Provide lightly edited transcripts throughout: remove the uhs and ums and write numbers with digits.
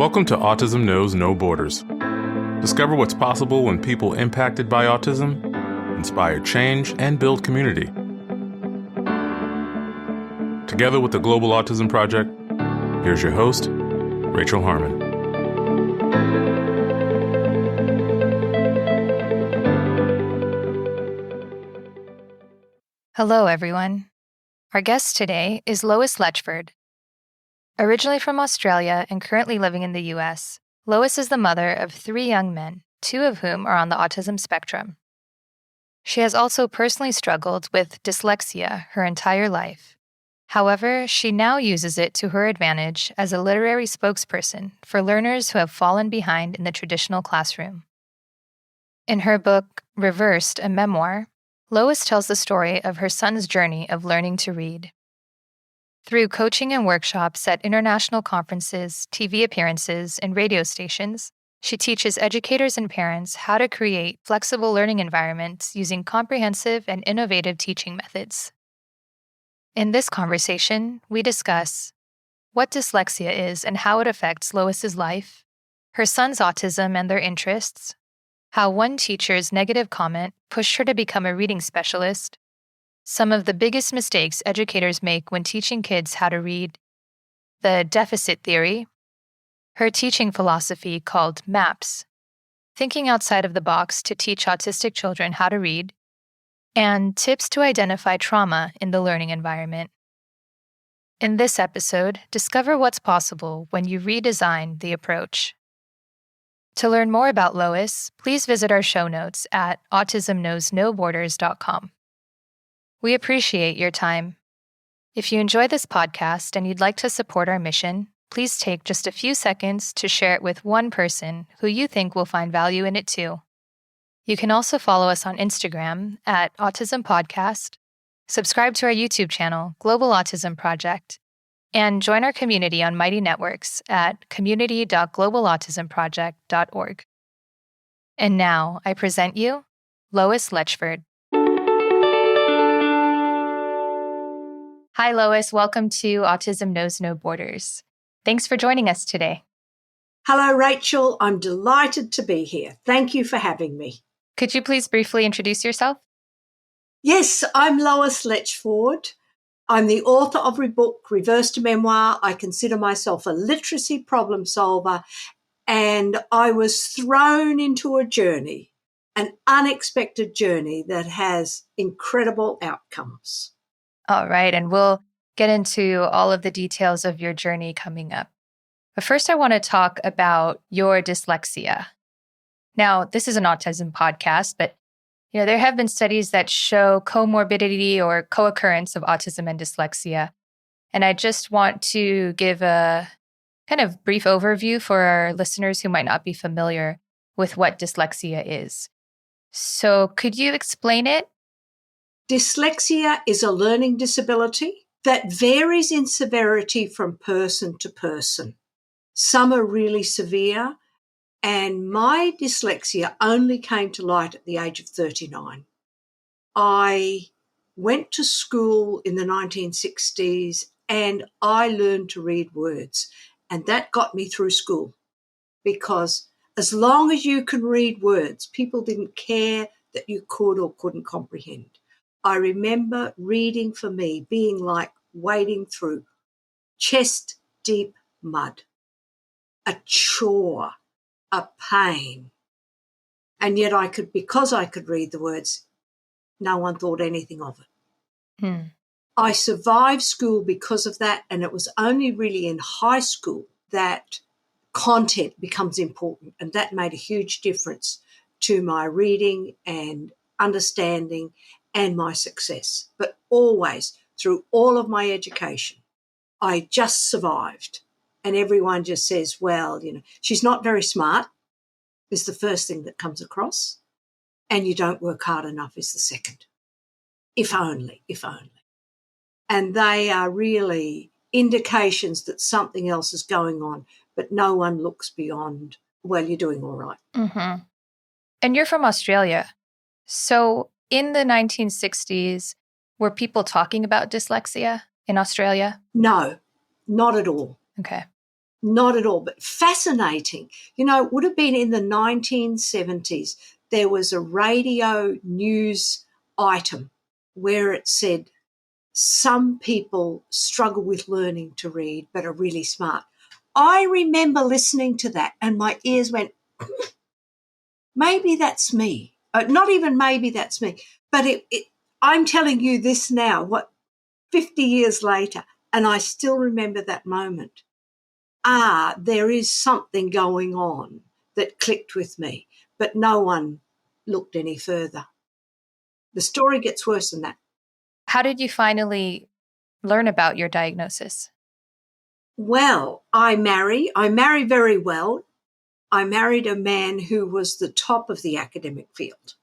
Welcome to Autism Knows No Borders. Discover what's possible when people impacted by autism inspire change and build community. Together with the Global Autism Project, here's your host, Rachel Harmon. Hello, everyone. Our guest today is Lois Letchford. Originally from Australia and currently living in the U.S., Lois is the mother of 3 young men, 2 of whom are on the autism spectrum. She has also personally struggled with dyslexia her entire life. However, she now uses it to her advantage as a literary spokesperson for learners who have fallen behind in the traditional classroom. In her book, Reversed, a Memoir, Lois tells the story of her son's journey of learning to read. Through coaching and workshops at international conferences, TV appearances, and radio stations, she teaches educators and parents how to create flexible learning environments using comprehensive and innovative teaching methods. In this conversation, we discuss what dyslexia is and how it affects Lois's life, her son's autism and their interests, how one teacher's negative comment pushed her to become a reading specialist, some of the biggest mistakes educators make when teaching kids how to read, the deficit theory, her teaching philosophy called MAPS, thinking outside of the box to teach autistic children how to read, and tips to identify trauma in the learning environment. In this episode, discover what's possible when you redesign the approach. To learn more about Lois, please visit our show notes at autismknowsnoborders.com. We appreciate your time. If you enjoy this podcast and you'd like to support our mission, please take just a few seconds to share it with one person who you think will find value in it too. You can also follow us on Instagram at Autism Podcast, subscribe to our YouTube channel, Global Autism Project, and join our community on Mighty Networks at community.globalautismproject.org. And now I present you, Lois Letchford. Hi, Lois. Welcome to Autism Knows No Borders. Thanks for joining us today. Hello, Rachel. I'm delighted to be here. Thank you for having me. Could you please briefly introduce yourself? Yes, I'm Lois Letchford. I'm the author of a book, Reversed, a Memoir. I consider myself a literacy problem solver, and I was thrown into a journey, an unexpected journey that has incredible outcomes. All right, and we'll get into all of the details of your journey coming up. But first, I want to talk about your dyslexia. Now, this is an autism podcast, but there have been studies that show comorbidity or co-occurrence of autism and dyslexia. And I just want to give a kind of brief overview for our listeners who might not be familiar with what dyslexia is. So could you explain it? Dyslexia is a learning disability that varies in severity from person to person. Some are really severe, and my dyslexia only came to light at the age of 39. I went to school in the 1960s and I learned to read words, and that got me through school because as long as you can read words, people didn't care that you could or couldn't comprehend. I remember reading for me being like wading through chest-deep mud, a chore, a pain. And yet because I could read the words, no one thought anything of it. I survived school because of that, and it was only really in high school that content becomes important, and that made a huge difference to my reading and understanding and my success. But always, through all of my education, I just survived. And everyone just says, well, she's not very smart is the first thing that comes across, and you don't work hard enough is the second. If only. And they are really indications that something else is going on, but no one looks beyond, well, you're doing all right. Mm-hmm. And you're from Australia. So in the 1960s, were people talking about dyslexia in Australia? No, not at all. Okay. Not at all, but fascinating. You know, it would have been in the 1970s. There was a radio news item where it said, some people struggle with learning to read but are really smart. I remember listening to that and my ears went, maybe that's me. Not even maybe that's me, but I'm telling you this now, 50 years later, and I still remember that moment. There is something going on that clicked with me, but no one looked any further. The story gets worse than that. How did you finally learn about your diagnosis? Well, I marry very well. I married a man who was the top of the academic field.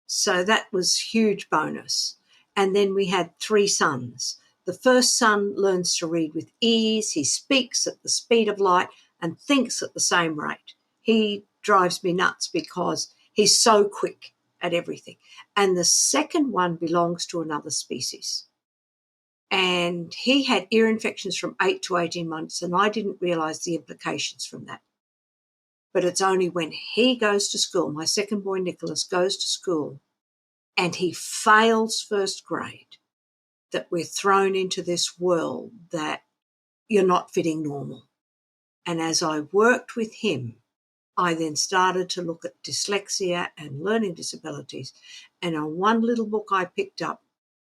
So that was huge bonus. And then we had 3 sons. The first son learns to read with ease. He speaks at the speed of light and thinks at the same rate. He drives me nuts because he's so quick at everything. And the second one belongs to another species. And he had ear infections from 8 to 18 months, and I didn't realise the implications from that. But it's only when he goes to school, my second boy Nicholas goes to school, and he fails first grade, that we're thrown into this world that you're not fitting normal. And as I worked with him, I then started to look at dyslexia and learning disabilities. And on one little book I picked up,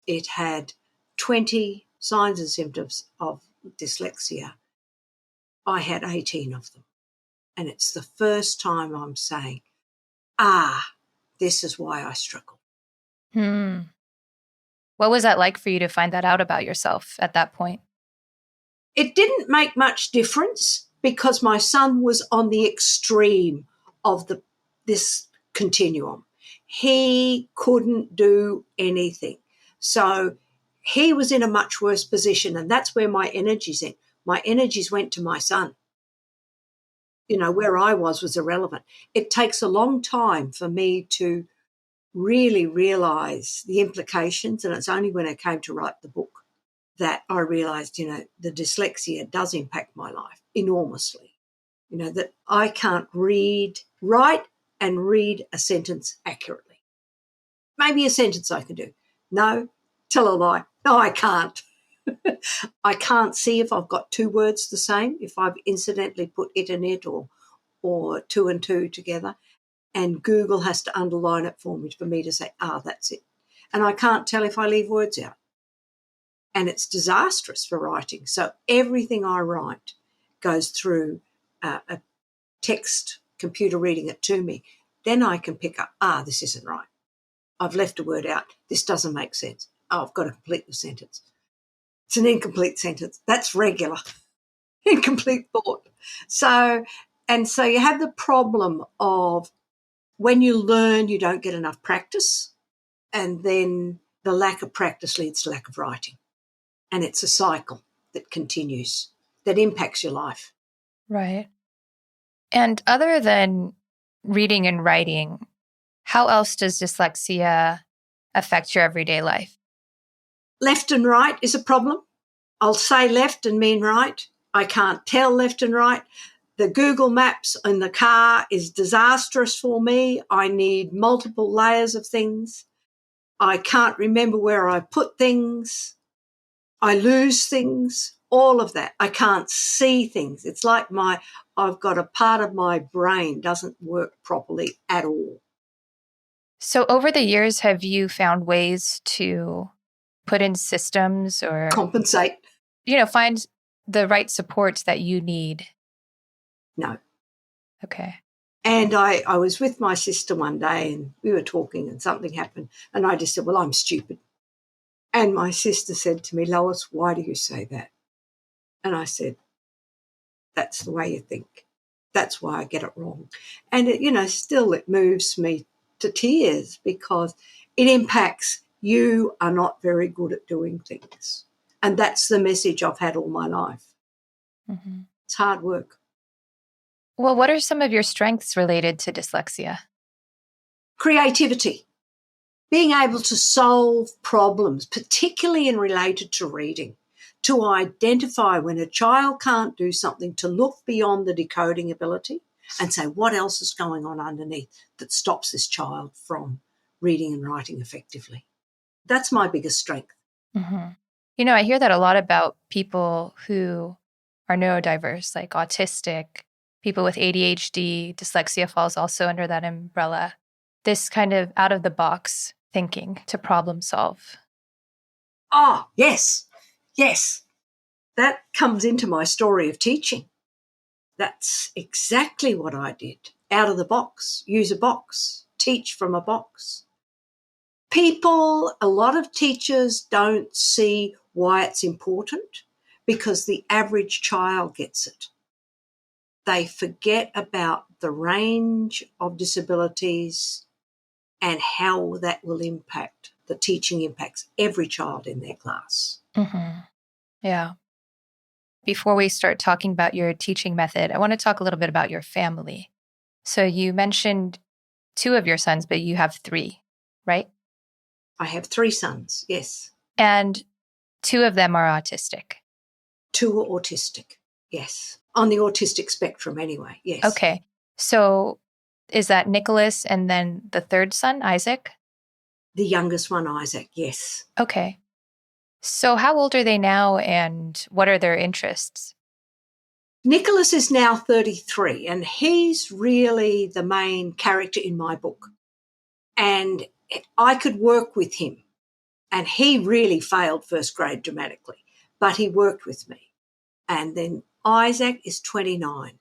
it had 20 signs and symptoms of dyslexia. I had 18 of them. And it's the first time I'm saying, this is why I struggle. What was that like for you to find that out about yourself at that point? It didn't make much difference because my son was on the extreme of this continuum. He couldn't do anything. So he was in a much worse position, and that's where my energies went. My energies went to my son. You know, where I was irrelevant. It takes a long time for me to really realise the implications, and it's only when I came to write the book that I realised, you know, the dyslexia does impact my life enormously. You know, that I can't write and read a sentence accurately. Maybe a sentence I can do. No, tell a lie. No, I can't. I can't see if I've got 2 words the same, if I've incidentally put it and it or 2 and 2 together. And Google has to underline it for me to say, that's it. And I can't tell if I leave words out. And it's disastrous for writing. So everything I write goes through a text computer reading it to me. Then I can pick up, this isn't right. I've left a word out. This doesn't make sense. I've got to complete the sentence. It's an incomplete sentence. That's regular. Incomplete thought. So you have the problem of when you learn, you don't get enough practice, and then the lack of practice leads to lack of writing. And it's a cycle that continues, that impacts your life. Right. And other than reading and writing, how else does dyslexia affect your everyday life? Left and right is a problem. I'll say left and mean right. I can't tell left and right. The Google Maps in the car is disastrous for me. I need multiple layers of things. I can't remember where I put things. I lose things, all of that. I can't see things. It's like I've got a part of my brain doesn't work properly at all. So over the years, have you found ways to put in systems or compensate? Find the right supports that you need? No. Okay. And I was with my sister one day and we were talking and something happened and I just said, well, I'm stupid. And my sister said to me, Lois, why do you say that? And I said, that's the way you think. That's why I get it wrong. And, still it moves me to tears because it impacts you are not very good at doing things. And that's the message I've had all my life. Mm-hmm. It's hard work. Well, what are some of your strengths related to dyslexia? Creativity. Being able to solve problems, particularly in related to reading, to identify when a child can't do something, to look beyond the decoding ability and say, what else is going on underneath that stops this child from reading and writing effectively? That's my biggest strength. Mm-hmm. You know, I hear that a lot about people who are neurodiverse, like autistic, people with ADHD, dyslexia falls also under that umbrella. This kind of out of the box thinking to problem solve. Oh, yes, yes. That comes into my story of teaching. That's exactly what I did. Out of the box, use a box, teach from a box. A lot of teachers don't see why it's important because the average child gets it. They forget about the range of disabilities and how that will impact, the teaching impacts every child in their class. Mm-hmm. Yeah. Before we start talking about your teaching method, I want to talk a little bit about your family. So you mentioned two of your sons, but you have three, right? I have 3 sons, yes. And two of them are autistic. 2 are autistic, yes. On the autistic spectrum anyway, yes. Okay. So is that Nicholas and then the third son, Isaac? The youngest one, Isaac, yes. Okay. So how old are they now and what are their interests? Nicholas is now 33 and he's really the main character in my book. And I could work with him. And he really failed first grade dramatically, but he worked with me. And then Isaac is 29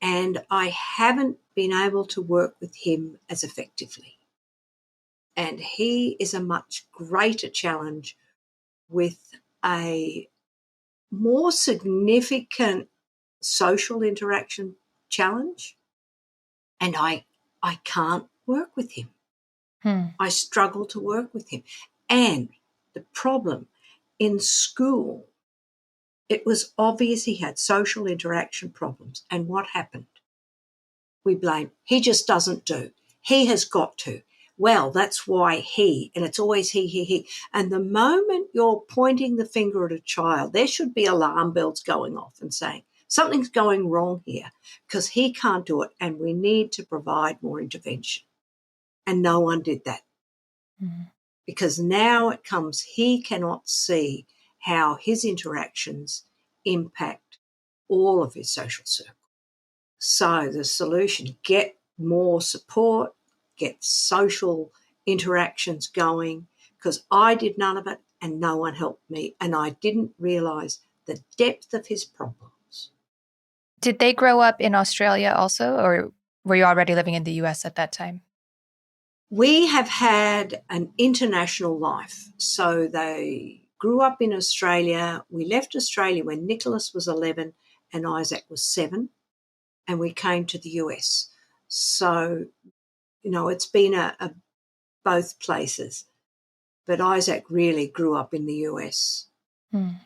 and I haven't been able to work with him as effectively. And he is a much greater challenge with a more significant social interaction challenge. And I can't work with him. I struggle to work with him. And the problem in school, it was obvious he had social interaction problems. And what happened? We blame, he just doesn't do. He has got to. Well, that's why and it's always he. And the moment you're pointing the finger at a child, there should be alarm bells going off and saying, something's going wrong here because he can't do it and we need to provide more intervention. And no one did that. Mm. Because now it comes, he cannot see how his interactions impact all of his social circle. So the solution, get more support, get social interactions going, because I did none of it and no one helped me and I didn't realise the depth of his problems. Did they grow up in Australia also, or were you already living in the US at that time? We have had an international life. So they grew up in Australia. We left Australia when Nicholas was 11 and Isaac was 7, and we came to the US. So, it's been a both places. But Isaac really grew up in the US.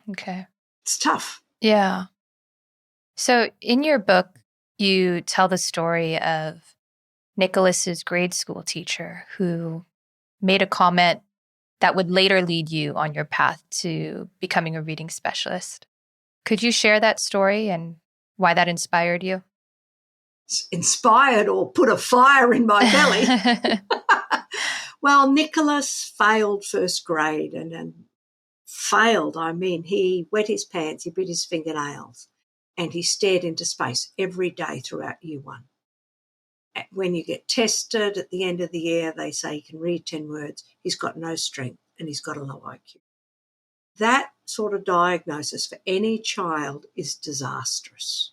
Okay. It's tough. Yeah. So in your book, you tell the story of Nicholas's grade school teacher who made a comment that would later lead you on your path to becoming a reading specialist. Could you share that story and why that inspired you? Inspired or put a fire in my belly. Well, Nicholas failed first grade and failed. I mean, he wet his pants, he bit his fingernails, and he stared into space every day throughout year 1. When you get tested at the end of the year, they say he can read 10 words, he's got no strength, and he's got a low IQ. That sort of diagnosis for any child is disastrous.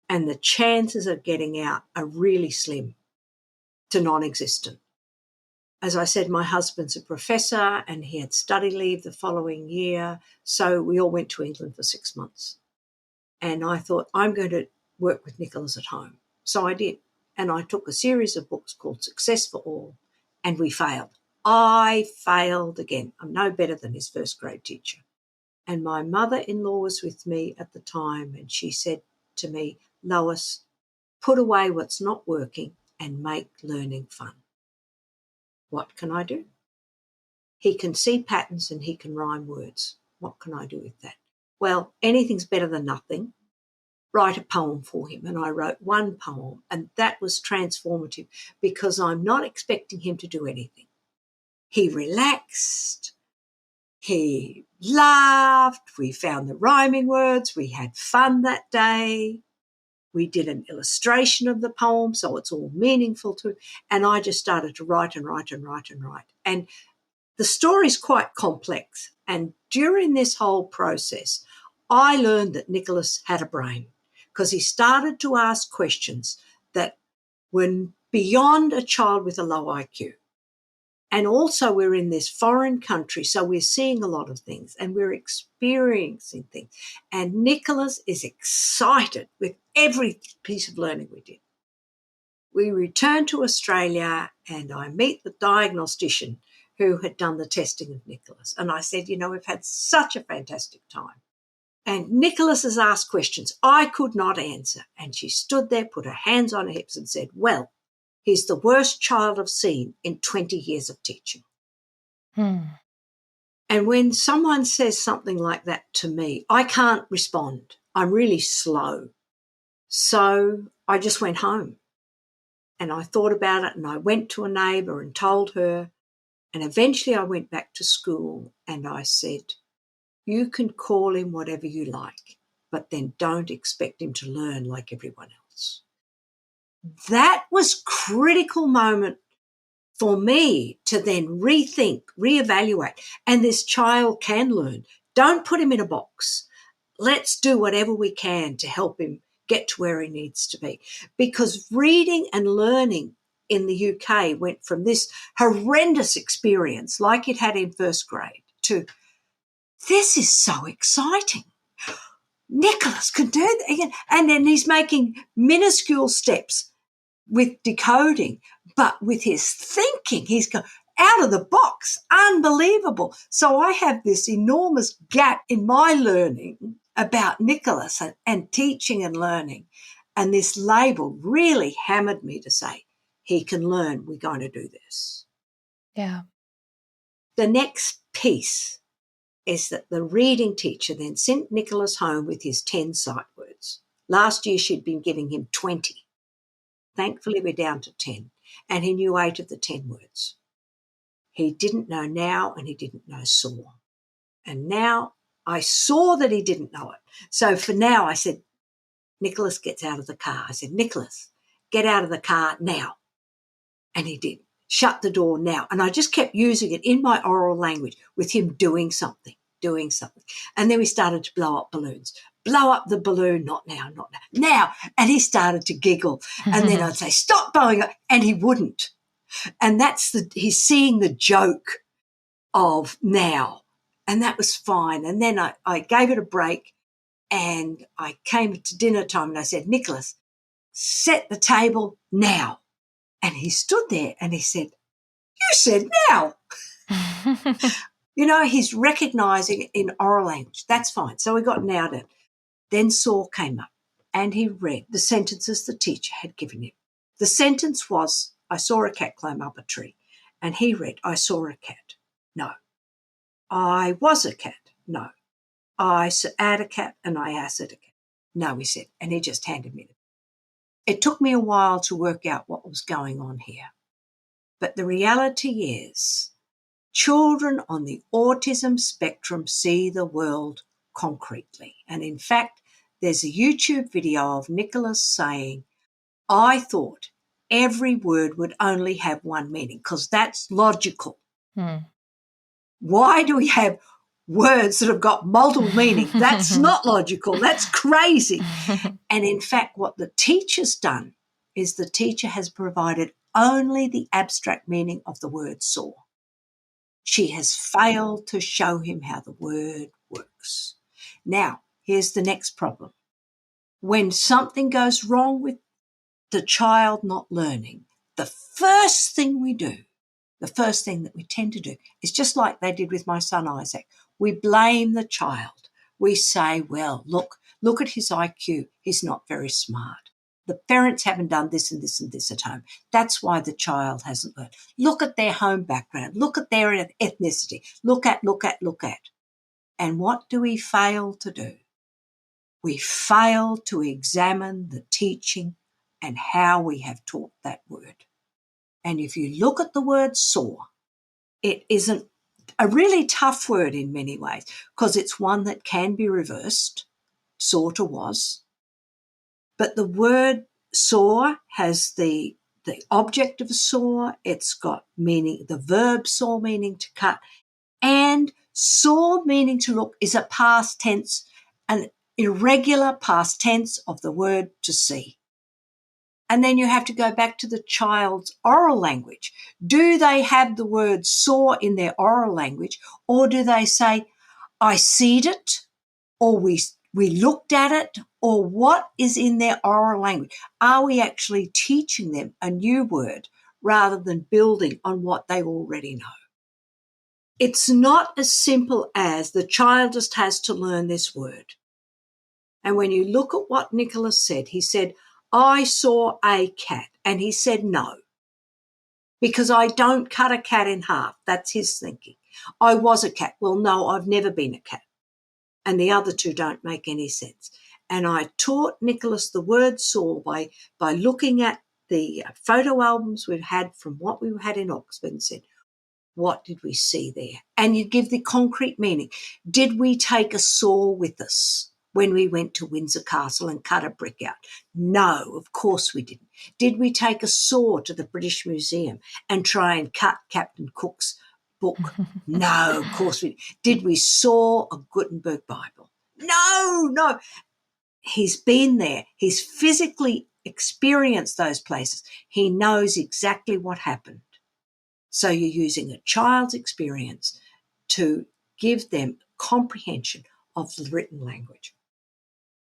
And the chances of getting out are really slim to non-existent. As I said, my husband's a professor and he had study leave the following year, so we all went to England for 6 months. And I thought, I'm going to work with Nicholas at home. So I did. And I took a series of books called Success for All, and we failed. I failed again. I'm no better than his first grade teacher. And my mother-in-law was with me at the time, and she said to me, Lois, put away what's not working and make learning fun. What can I do? He can see patterns and he can rhyme words. What can I do with that? Well, anything's better than nothing. Write a poem for him. And I wrote one poem, and that was transformative because I'm not expecting him to do anything. He relaxed. He laughed. We found the rhyming words. We had fun that day. We did an illustration of the poem, so it's all meaningful to him. And I just started to write and write and write and write. And the story's quite complex. And during this whole process, I learned that Nicholas had a brain because he started to ask questions that were beyond a child with a low IQ. And also we're in this foreign country, so we're seeing a lot of things and we're experiencing things. And Nicholas is excited with every piece of learning we did. We returned to Australia and I meet the diagnostician who had done the testing of Nicholas. And I said, we've had such a fantastic time. And Nicholas has asked questions I could not answer. And she stood there, put her hands on her hips and said, well, he's the worst child I've seen in 20 years of teaching. And when someone says something like that to me, I can't respond. I'm really slow. So I just went home and I thought about it and I went to a neighbour and told her. And eventually I went back to school and I said, you can call him whatever you like, but then don't expect him to learn like everyone else. That was a critical moment for me to then rethink, reevaluate, and this child can learn. Don't put him in a box. Let's do whatever we can to help him get to where he needs to be. Because reading and learning in the UK went from this horrendous experience like it had in first grade to this is so exciting. Nicholas can do that. And then he's making minuscule steps with decoding, but with his thinking, he's going out of the box. Unbelievable. So I have this enormous gap in my learning about Nicholas and teaching and learning. And this label really hammered me to say, he can learn. We're going to do this. Yeah. The next piece is that the reading teacher then sent Nicholas home with his 10 sight words. Last year she'd been giving him 20. Thankfully, we're down to 10, and he knew 8 of the 10 words. He didn't know now and he didn't know saw. And now I saw that he didn't know it. So for now I said, Nicholas gets out of the car. I said, Nicholas, get out of the car now. And he did. Shut the door now. And I just kept using it in my oral language with him doing something. And then we started to blow up balloons. Blow up the balloon, not now, not now. Now. And he started to giggle. And then I'd say, stop blowing up. And he wouldn't. And he's seeing the joke of now. And that was fine. And then I gave it a break and I came to dinner time and I said, Nicholas, set the table now. And he stood there and he said, you said now. He's recognising it in oral language. That's fine. So we got now to. Then Saul came up and he read the sentences the teacher had given him. The sentence was, I saw a cat climb up a tree. And he read, I saw a cat. No. I was a cat. No. I had a cat and I asked a cat. No, he said, and he just handed me it. It took me a while to work out what was going on here. But the reality is, children on the autism spectrum see the world concretely. And in fact, there's a YouTube video of Nicholas saying, I thought every word would only have one meaning because that's logical. Why do we have words that have got multiple meanings? That's not logical. That's crazy. And in fact, what the teacher's done is the teacher has provided only the abstract meaning of the word saw. She has failed to show him how the word works. Now, here's the next problem. When something goes wrong with the child not learning, the first thing that we tend to do is just like they did with my son Isaac. We blame the child. We say, well, look at his IQ. He's not very smart. The parents haven't done this and this and this at home. That's why the child hasn't learned. Look at their home background. Look at their ethnicity. Look at. And what do we fail to do? We fail to examine the teaching and how we have taught that word. And if you look at the word saw, it isn't a really tough word in many ways because it's one that can be reversed, sort of was. But the word saw has the object of a saw. It's got meaning, the verb saw meaning to cut, and saw meaning to look is a past tense, an irregular past tense of the word to see. And then you have to go back to the child's oral language. Do they have the word saw in their oral language, or do they say, I seed it, or we looked at it, or what is in their oral language? Are we actually teaching them a new word rather than building on what they already know? It's not as simple as the child just has to learn this word. And when you look at what Nicholas said, he said, I saw a cat. And he said no, because I don't cut a cat in half. That's his thinking. I was a cat. Well, no, I've never been a cat. And the other two don't make any sense. And I taught Nicholas the word saw by looking at the photo albums we've had from what we had in Oxford and said, what did we see there? And you give the concrete meaning. Did we take a saw with us when we went to Windsor Castle and cut a brick out? No, of course we didn't. Did we take a saw to the British Museum and try and cut Captain Cook's book? No, of course we didn't. Did we saw a Gutenberg Bible? No. He's been there. He's physically experienced those places. He knows exactly what happened. So you're using a child's experience to give them comprehension of the written language.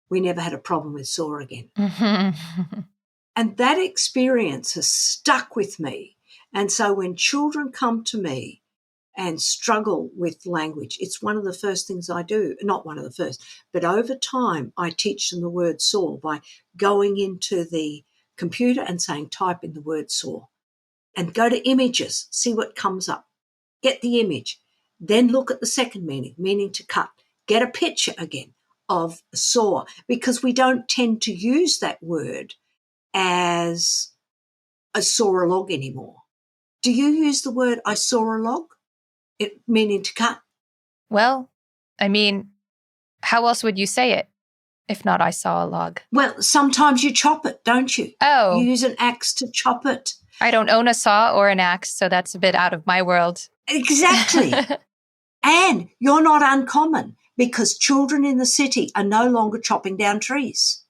We never had a problem with saw again. And that experience has stuck with me. And so when children come to me and struggle with language, it's one of the first things I do. Not one of the first, but over time I teach them the word saw by going into the computer and saying, type in the word saw. And go to images, see what comes up. Get the image. Then look at the second meaning to cut. Get a picture again of a saw, because we don't tend to use that word as a saw a log anymore. Do you use the word I saw a log, meaning to cut? Well, I mean, how else would you say it if not I saw a log? Well, sometimes you chop it, don't you? Oh. You use an axe to chop it. I don't own a saw or an axe, so that's a bit out of my world. Exactly. And you're not uncommon, because children in the city are no longer chopping down trees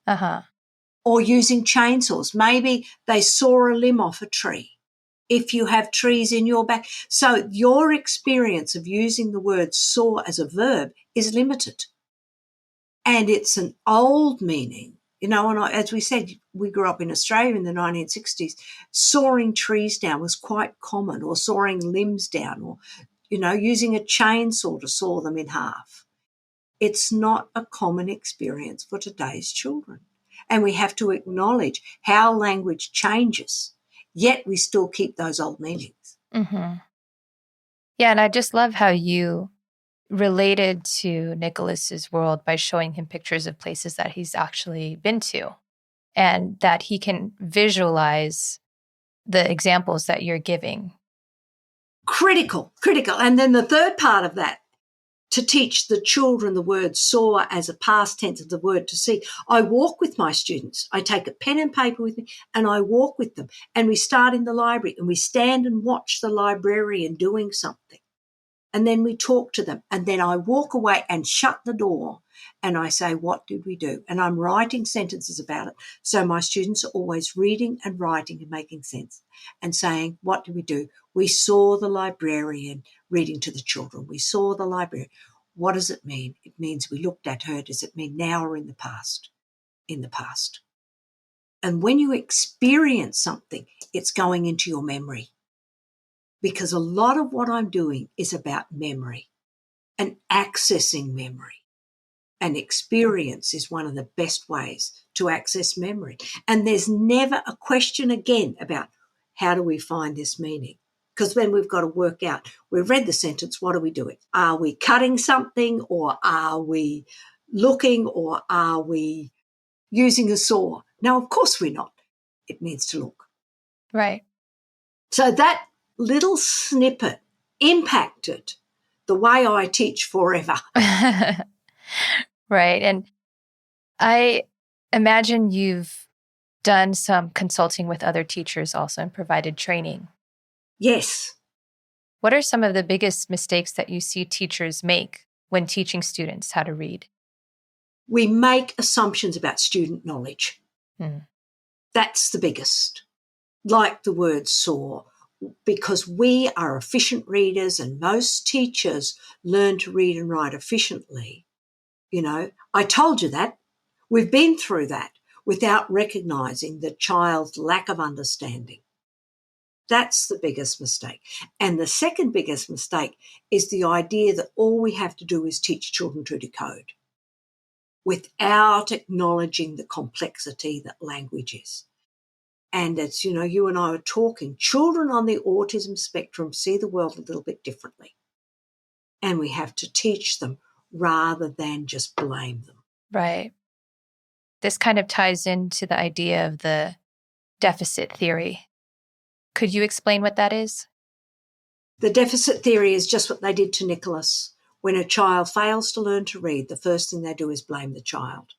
or using chainsaws. Maybe they saw a limb off a tree if you have trees in your back. So your experience of using the word saw as a verb is limited. And it's an old meaning. You know, and as we said, we grew up in Australia in the 1960s. Sawing trees down was quite common, or sawing limbs down, or, you know, using a chainsaw to saw them in half. It's not a common experience for today's children. And we have to acknowledge how language changes, yet we still keep those old meanings. Yeah, and I just love how you related to Nicholas's world by showing him pictures of places that he's actually been to, and that he can visualize the examples that you're giving. Critical. And then the third part of that, to teach the children the word saw as a past tense of the word to see. I walk with my students. I take a pen and paper with me and I walk with them. And we start in the library and we stand and watch the librarian doing something. And then we talk to them. And then I walk away and shut the door and I say, what did we do? And I'm writing sentences about it. So my students are always reading and writing and making sense and saying, what did we do? We saw the librarian reading to the children. We saw the librarian. What does it mean? It means we looked at her. Does it mean now or in the past? In the past. And when you experience something, it's going into your memory. Because a lot of what I'm doing is about memory and accessing memory. And experience is one of the best ways to access memory. And there's never a question again about how do we find this meaning, because then we've got to work out, we've read the sentence, what are we doing? Are we cutting something, or are we looking, or are we using a saw? Now, of course we're not. It needs to look. Right. So that little snippet impacted the way I teach forever. Right. And I imagine you've done some consulting with other teachers also and provided training. Yes. What are some of the biggest mistakes that you see teachers make when teaching students how to read? We make assumptions about student knowledge. Hmm. That's the biggest. Like the word saw, because we are efficient readers and most teachers learn to read and write efficiently. You know, I told you that. We've been through that without recognising the child's lack of understanding. That's the biggest mistake. And the second biggest mistake is the idea that all we have to do is teach children to decode without acknowledging the complexity that language is. And it's, you know, you and I are talking, children on the autism spectrum see the world a little bit differently. And we have to teach them rather than just blame them. Right. This kind of ties into the idea of the deficit theory. Could you explain what that is? The deficit theory is just what they did to Nicholas. When a child fails to learn to read, the first thing they do is blame the child,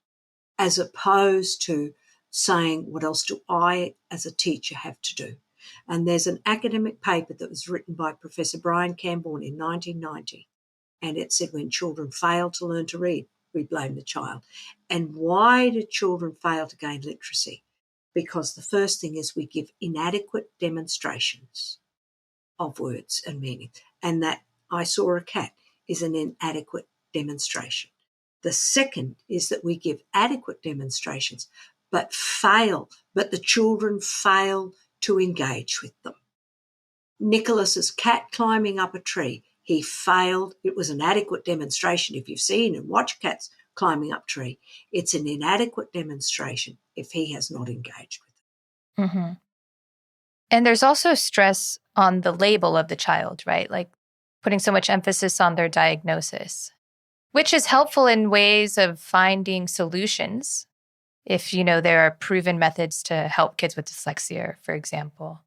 as opposed to saying, what else do I as a teacher have to do? And there's an academic paper that was written by Professor Brian Camborne in 1990, and it said when children fail to learn to read, we blame the child. And why do children fail to gain literacy? Because the first thing is we give inadequate demonstrations of words and meaning. And that I saw a cat is an inadequate demonstration. The second is that we give adequate demonstrations, but the children fail to engage with them. Nicholas's cat climbing up a tree, he failed. It was an adequate demonstration. If you've seen and watched cats climbing up a tree, it's an inadequate demonstration if he has not engaged with it. Mm-hmm. And there's also stress on the label of the child, right? Like putting so much emphasis on their diagnosis, which is helpful in ways of finding solutions. If, you know, there are proven methods to help kids with dyslexia, for example.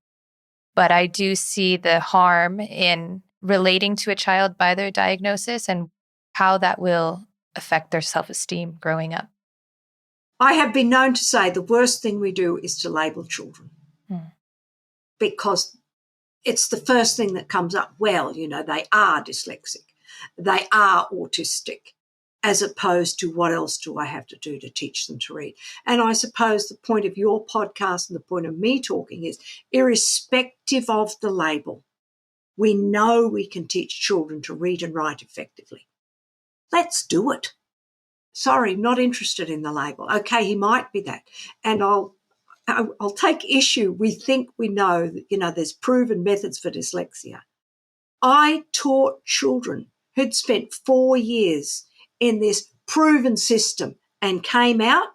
But I do see the harm in relating to a child by their diagnosis and how that will affect their self-esteem growing up. I have been known to say the worst thing we do is to label children. Because it's the first thing that comes up. Well, you know, they are dyslexic, they are autistic, as opposed to what else do I have to do to teach them to read? And I suppose the point of your podcast and the point of me talking is, irrespective of the label, we know we can teach children to read and write effectively. Let's do it. Sorry, not interested in the label. Okay, he might be that. And I'll take issue. We think we know that, you know, there's proven methods for dyslexia. I taught children who'd spent 4 years in this proven system and came out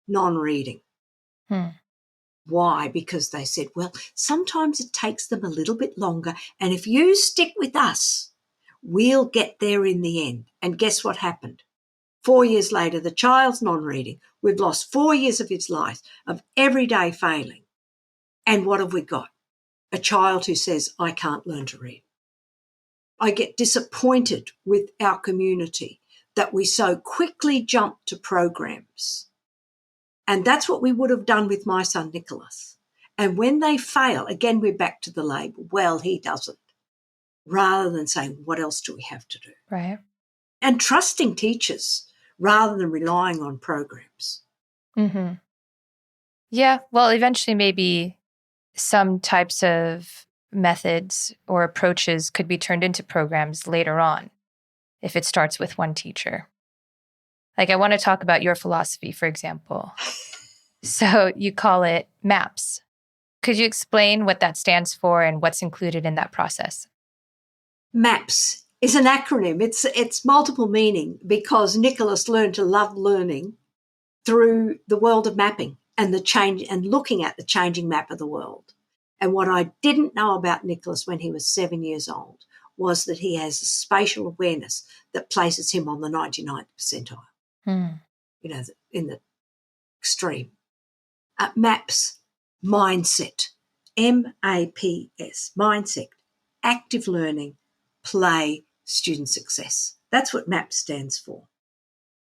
non-reading. Why? Because they said, well, sometimes it takes them a little bit longer, and if you stick with us, we'll get there in the end. And guess what happened? 4 years later, the child's non-reading. We've lost 4 years of his life of everyday failing. And what have we got? A child who says, I can't learn to read. I get disappointed with our community that we so quickly jump to programs. And that's what we would have done with my son, Nicholas. And when they fail, again, we're back to the label, well, he doesn't, rather than saying, what else do we have to do? Right. And trusting teachers rather than relying on programs. Mm-hmm. Yeah, well, eventually maybe some types of methods or approaches could be turned into programs later on if it starts with one teacher. Like, I want to talk about your philosophy, for example. So you call it MAPS. Could you explain what that stands for and what's included in that process? MAPS is an acronym. It's multiple meaning because Nicholas learned to love learning through the world of mapping and the change and looking at the changing map of the world. And what I didn't know about Nicholas when he was 7 years old was that he has a spatial awareness that places him on the 99th percentile, Mm. in the extreme. MAPS, mindset, MAPS, mindset, active learning, play, student success. That's what MAPS stands for.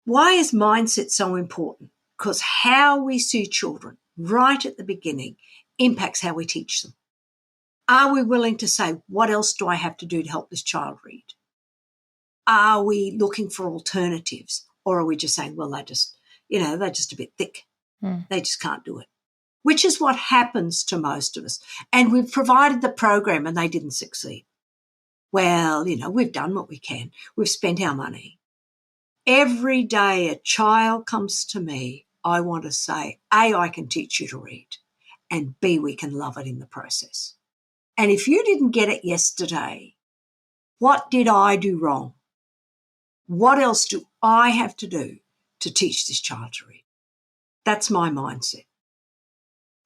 Why is mindset so important? Because how we see children right at the beginning impacts how we teach them. Are we willing to say, what else do I have to do to help this child read? Are we looking for alternatives? Or are we just saying, well, they're just a bit thick. Mm. They just can't do it, which is what happens to most of us. And we've provided the program and they didn't succeed. Well, we've done what we can. We've spent our money. Every day a child comes to me, I want to say, A, I can teach you to read, and B, we can love it in the process. And if you didn't get it yesterday, what did I do wrong? What else do I have to do to teach this child to read? That's my mindset.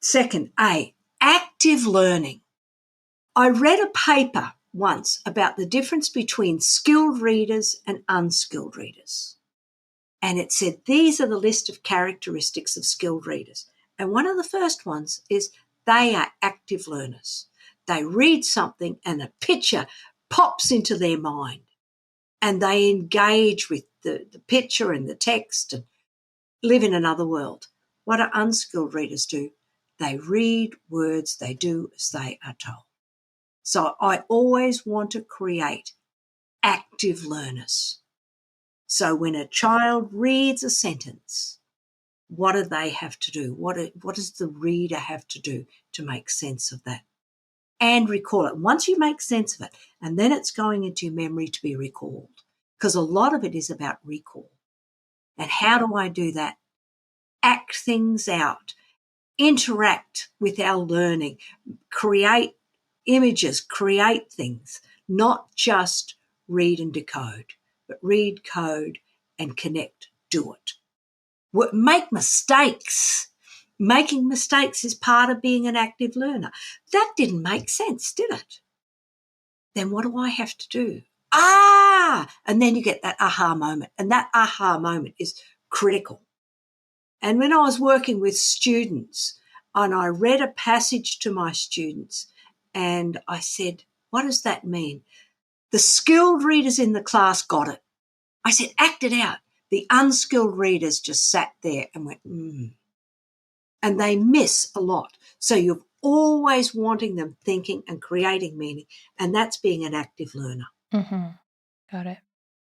Second, A, active learning. I read a paper once about the difference between skilled readers and unskilled readers. And it said, these are the list of characteristics of skilled readers. And one of the first ones is they are active learners. They read something and a picture pops into their mind and they engage with the picture and the text and live in another world. What do unskilled readers do? They read words, they do as they are told. So I always want to create active learners. So when a child reads a sentence, what do they have to do? What does the reader have to do to make sense of that? And recall it. Once you make sense of it, and then it's going into your memory to be recalled, because a lot of it is about recall. And how do I do that? Act things out, interact with our learning, create images, create things, not just read and decode, but read, code, and connect, do it. Make mistakes. Making mistakes is part of being an active learner. That didn't make sense, did it? Then what do I have to do? And then you get that aha moment. And that aha moment is critical. And when I was working with students and I read a passage to my students and I said, what does that mean? The skilled readers in the class got it. I said, act it out. The unskilled readers just sat there and went, And they miss a lot. So you're always wanting them thinking and creating meaning. And that's being an active learner. Mm-hmm. Got it.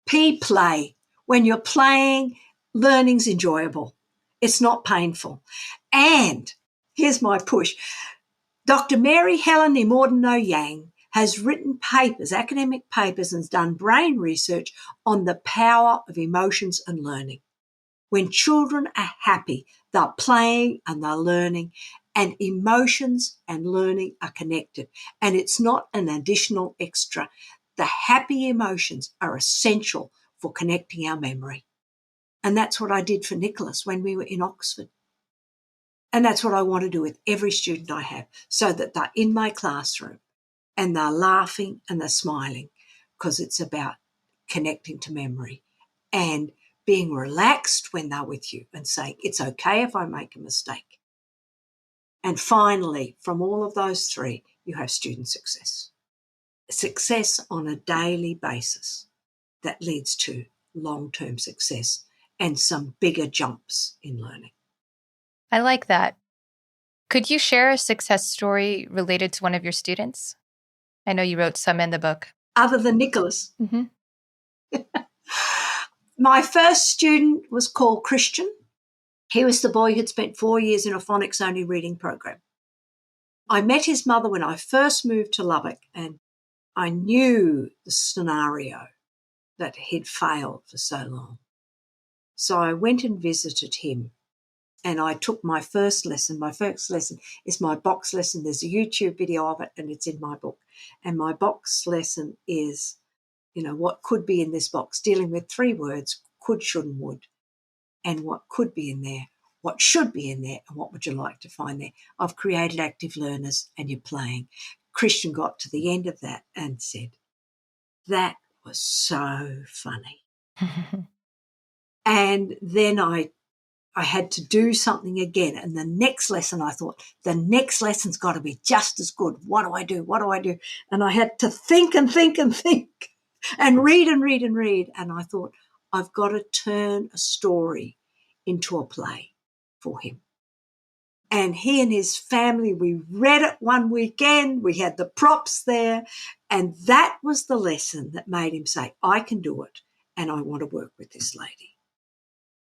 P, play. When you're playing, learning's enjoyable. It's not painful. And here's my push. Dr. Mary Helen Immordino-Yang has written papers, academic papers, and has done brain research on the power of emotions and learning. When children are happy, they're playing and they're learning, and emotions and learning are connected. And it's not an additional extra. The happy emotions are essential for connecting our memory. And that's what I did for Nicholas when we were in Oxford. And that's what I want to do with every student I have, so that they're in my classroom and they're laughing and they're smiling, because it's about connecting to memory and being relaxed when they're with you and saying, it's okay if I make a mistake. And finally, from all of those three, you have student success. Success on a daily basis that leads to long-term success and some bigger jumps in learning. I like that. Could you share a success story related to one of your students? I know you wrote some in the book. Other than Nicholas. Mm-hmm. My first student was called Christian. He was the boy who'd spent 4 years in a phonics-only reading program. I met his mother when I first moved to Lubbock, and I knew the scenario that he'd failed for so long. So I went and visited him, and I took my first lesson. My first lesson is my box lesson. There's a YouTube video of it, and it's in my book. And my box lesson is, what could be in this box, dealing with 3 words, could, should, and would, and what could be in there what should be in there and what would you like to find there. I've created active learners and you're playing. Christian got to the end of that and said, that was so funny. And then I had to do something again. And the next lesson, I thought, the next lesson's got to be just as good. What do I do? What do I do? And I had to think and think and think and read and read and read. And I thought, I've got to turn a story into a play for him. And he and his family, we read it one weekend. We had the props there. And that was the lesson that made him say, I can do it. And I want to work with this lady.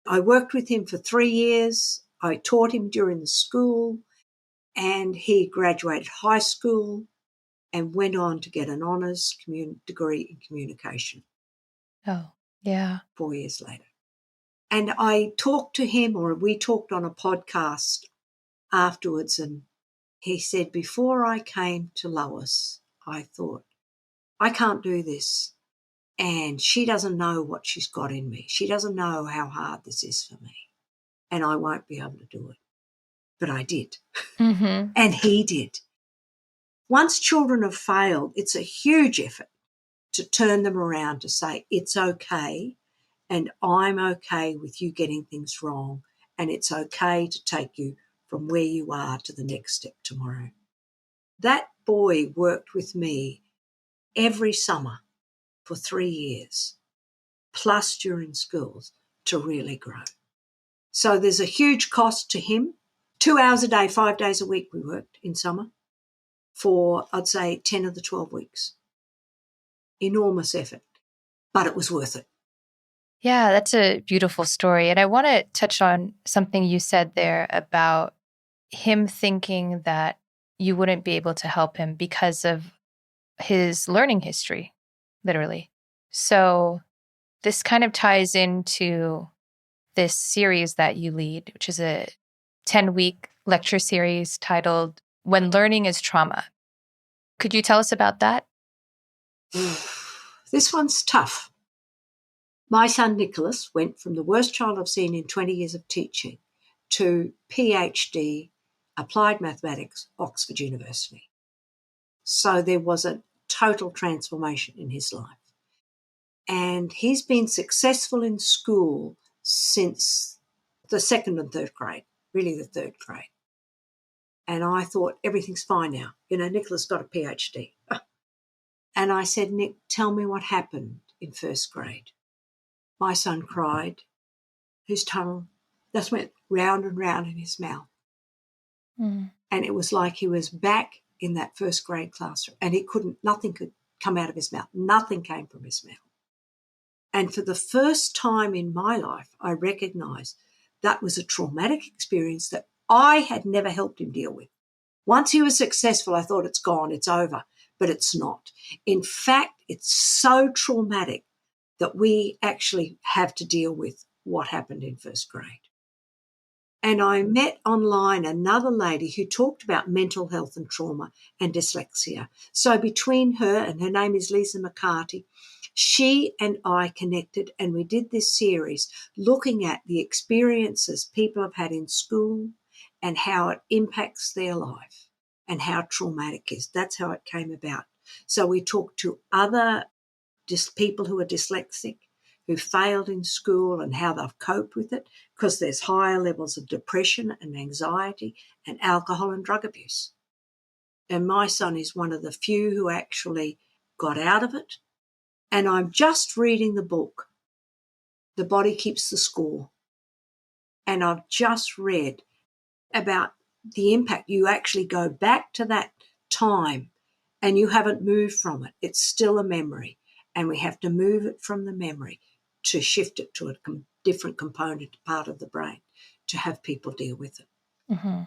I worked with him for 3 years. I taught him during the school, and he graduated high school and went on to get an honours degree in communication. Oh, yeah. 4 years later. And I talked to him, or we talked on a podcast afterwards, and he said, before I came to Lois, I thought, I can't do this. And she doesn't know what she's got in me. She doesn't know how hard this is for me. And I won't be able to do it. But I did. Mm-hmm. And he did. Once children have failed, it's a huge effort to turn them around to say, it's okay, and I'm okay with you getting things wrong, and it's okay to take you from where you are to the next step tomorrow. That boy worked with me every summer for 3 years, plus during schools, to really grow. So there's a huge cost to him. 2 hours a day, 5 days a week we worked in summer for, I'd say, 10 of the 12 weeks. Enormous effort, but it was worth it. Yeah, that's a beautiful story. And I want to touch on something you said there about him thinking that you wouldn't be able to help him because of his learning history, literally. So this kind of ties into this series that you lead, which is a 10-week lecture series titled When Learning is Trauma. Could you tell us about that? This one's tough. My son Nicholas went from the worst child I've seen in 20 years of teaching to PhD, Applied Mathematics, Oxford University. So there was a total transformation in his life. And he's been successful in school since the second and third grade, really the third grade. And I thought, everything's fine now. Nicholas got a PhD. And I said, Nick, tell me what happened in first grade. My son cried. His tongue just went round and round in his mouth. Mm. And it was like he was back in that first grade classroom, and nothing could come out of his mouth. Nothing came from his mouth. And for the first time in my life, I recognised that was a traumatic experience that I had never helped him deal with. Once he was successful, I thought it's gone, it's over, but it's not. In fact, it's so traumatic that we actually have to deal with what happened in first grade. And I met online another lady who talked about mental health and trauma and dyslexia. So between her, and her name is Lisa McCarty, she and I connected, and we did this series looking at the experiences people have had in school and how it impacts their life and how traumatic it is. That's how it came about. So we talked to other people who are dyslexic, who failed in school, and how they've coped with it, because there's higher levels of depression and anxiety and alcohol and drug abuse. And my son is one of the few who actually got out of it. And I'm just reading the book, The Body Keeps the Score. And I've just read about the impact. You actually go back to that time and you haven't moved from it. It's still a memory. And we have to move it from the memory to shift it to a different component, part of the brain, to have people deal with it. Mm-hmm.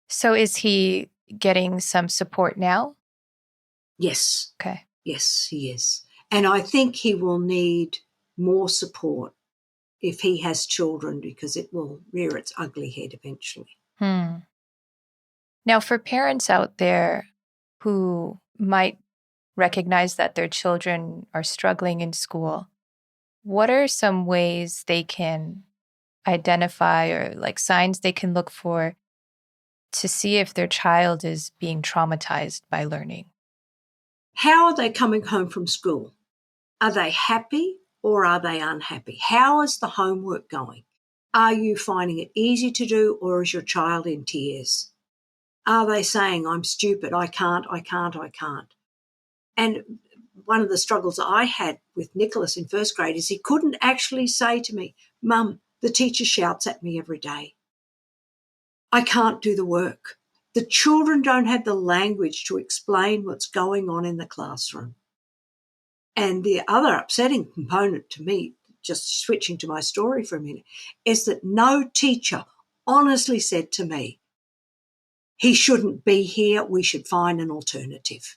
So is he getting some support now? Yes. Okay. Yes, he is. And I think he will need more support if he has children, because it will rear its ugly head eventually. Now, for parents out there who might recognize that their children are struggling in school, what are some ways they can identify or like signs they can look for to see if their child is being traumatized by learning? How are they coming home from school? Are they happy or are they unhappy? How is the homework going? Are you finding it easy to do, or is your child in tears? Are they saying, I'm stupid, I can't? And one of the struggles I had with Nicholas in first grade is he couldn't actually say to me, Mum, the teacher shouts at me every day. I can't do the work. The children don't have the language to explain what's going on in the classroom. And the other upsetting component to me, just switching to my story for a minute, is that no teacher honestly said to me, he shouldn't be here, we should find an alternative.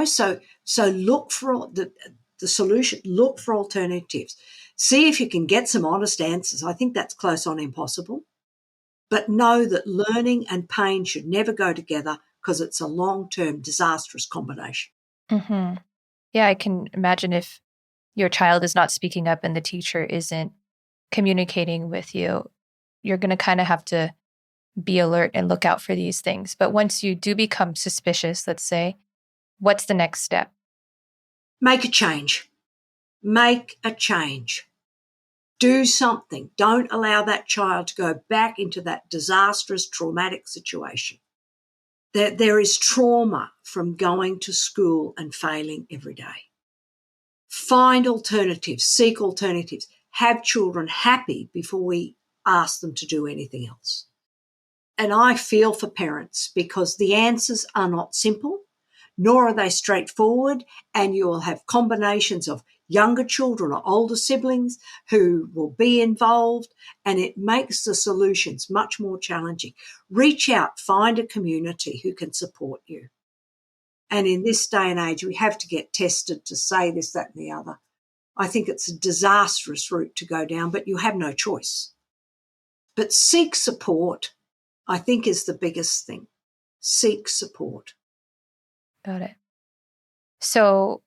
So look for the solution, look for alternatives. See if you can get some honest answers. I think that's close on impossible. But know that learning and pain should never go together because it's a long-term disastrous combination. Mm-hmm. Yeah, I can imagine if your child is not speaking up and the teacher isn't communicating with you, you're going to kind of have to be alert and look out for these things. But once you do become suspicious, let's say, what's the next step? Make a change. Make a change. Do something. Don't allow that child to go back into that disastrous, traumatic situation. There is trauma from going to school and failing every day. Find alternatives, seek alternatives, have children happy before we ask them to do anything else. And I feel for parents because the answers are not simple, nor are they straightforward, and you will have combinations of younger children or older siblings who will be involved, and it makes the solutions much more challenging. Reach out, find a community who can support you. And in this day and age, we have to get tested to say this, that, and the other. I think it's a disastrous route to go down, but you have no choice. But seek support, I think, is the biggest thing. Seek support. Got it. So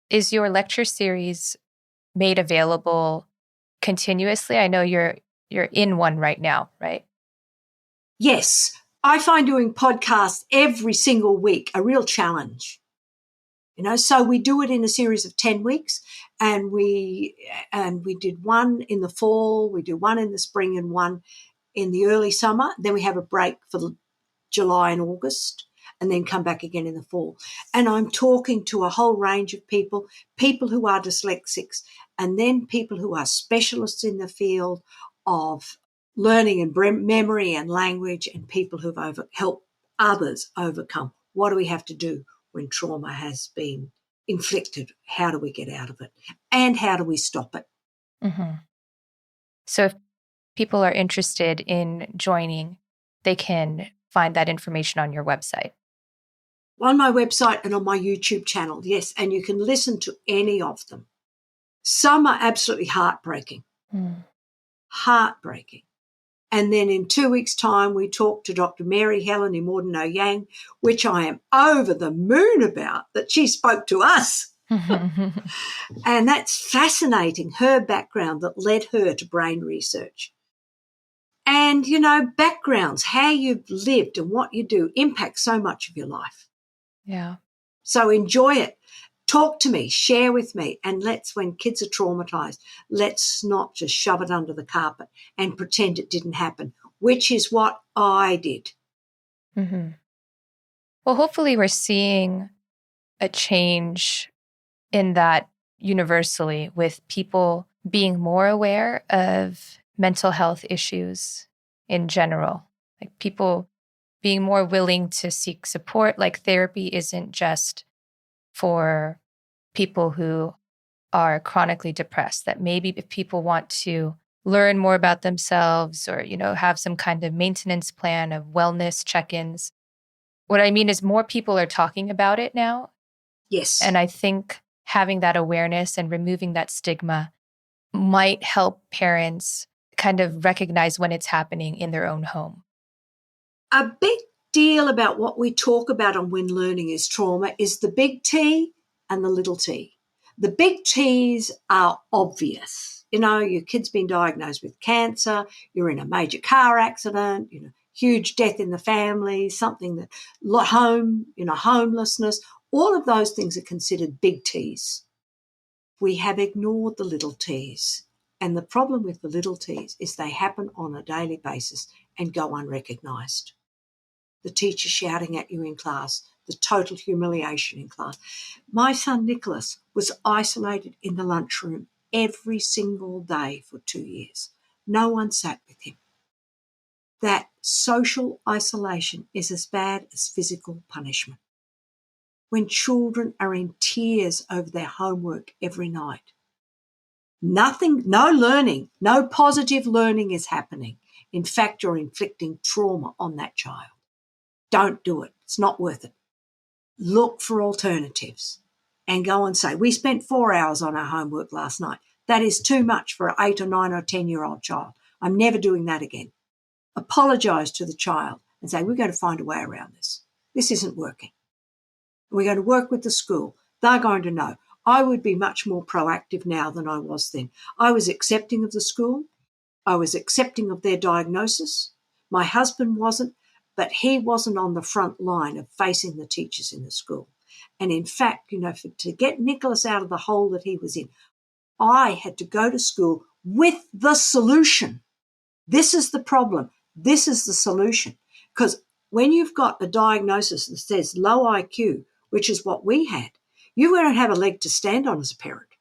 is your lecture series made available continuously? I know you're in one right now, right? Yes, I find doing podcasts every single week a real challenge. So we do it in a series of 10 weeks, and we did one in the fall, we do one in the spring and one in the early summer. Then we have a break for July and August, and then come back again in the fall. And I'm talking to a whole range of people who are dyslexics, and then people who are specialists in the field of learning and memory and language, and people who've helped others overcome. What do we have to do when trauma has been inflicted? How do we get out of it? And how do we stop it? Mm-hmm. So if people are interested in joining, they can find that information on your website. On my website and on my YouTube channel, yes, and you can listen to any of them. Some are absolutely heartbreaking. Heartbreaking. And then in 2 weeks' time, we talked to Dr. Mary Helen Immordino Yang, which I am over the moon about that she spoke to us. And that's fascinating, her background that led her to brain research. And, backgrounds, how you've lived and what you do impacts so much of your life. Yeah. So enjoy it. Talk to me, share with me, and when kids are traumatized, let's not just shove it under the carpet and pretend it didn't happen, which is what I did. Mm-hmm. Well, hopefully we're seeing a change in that universally, with people being more aware of mental health issues in general, like people being more willing to seek support. Like therapy isn't just for people who are chronically depressed, that maybe if people want to learn more about themselves or, have some kind of maintenance plan of wellness check-ins. What I mean is more people are talking about it now. Yes. And I think having that awareness and removing that stigma might help parents kind of recognize when it's happening in their own home. A big deal about what we talk about on When Learning is Trauma is the big T and the little t. The big T's are obvious. your kid's been diagnosed with cancer, you're in a major car accident, huge death in the family, something that homelessness, all of those things are considered big T's. We have ignored the little T's. And the problem with the little T's is they happen on a daily basis and go unrecognised. The teacher shouting at you in class, the total humiliation in class. My son Nicholas was isolated in the lunchroom every single day for 2 years. No one sat with him. That social isolation is as bad as physical punishment. When children are in tears over their homework every night, no learning, no positive learning is happening. In fact, you're inflicting trauma on that child. Don't do it. It's not worth it. Look for alternatives and go and say, we spent 4 hours on our homework last night. That is too much for an 8 or 9 or 10-year-old child. I'm never doing that again. Apologise to the child and say, we're going to find a way around this. This isn't working. We're going to work with the school. They're going to know. I would be much more proactive now than I was then. I was accepting of the school. I was accepting of their diagnosis. My husband wasn't, but he wasn't on the front line of facing the teachers in the school. And in fact, to get Nicholas out of the hole that he was in, I had to go to school with the solution. This is the problem. This is the solution. Because when you've got a diagnosis that says low IQ, which is what we had, you don't have a leg to stand on as a parent.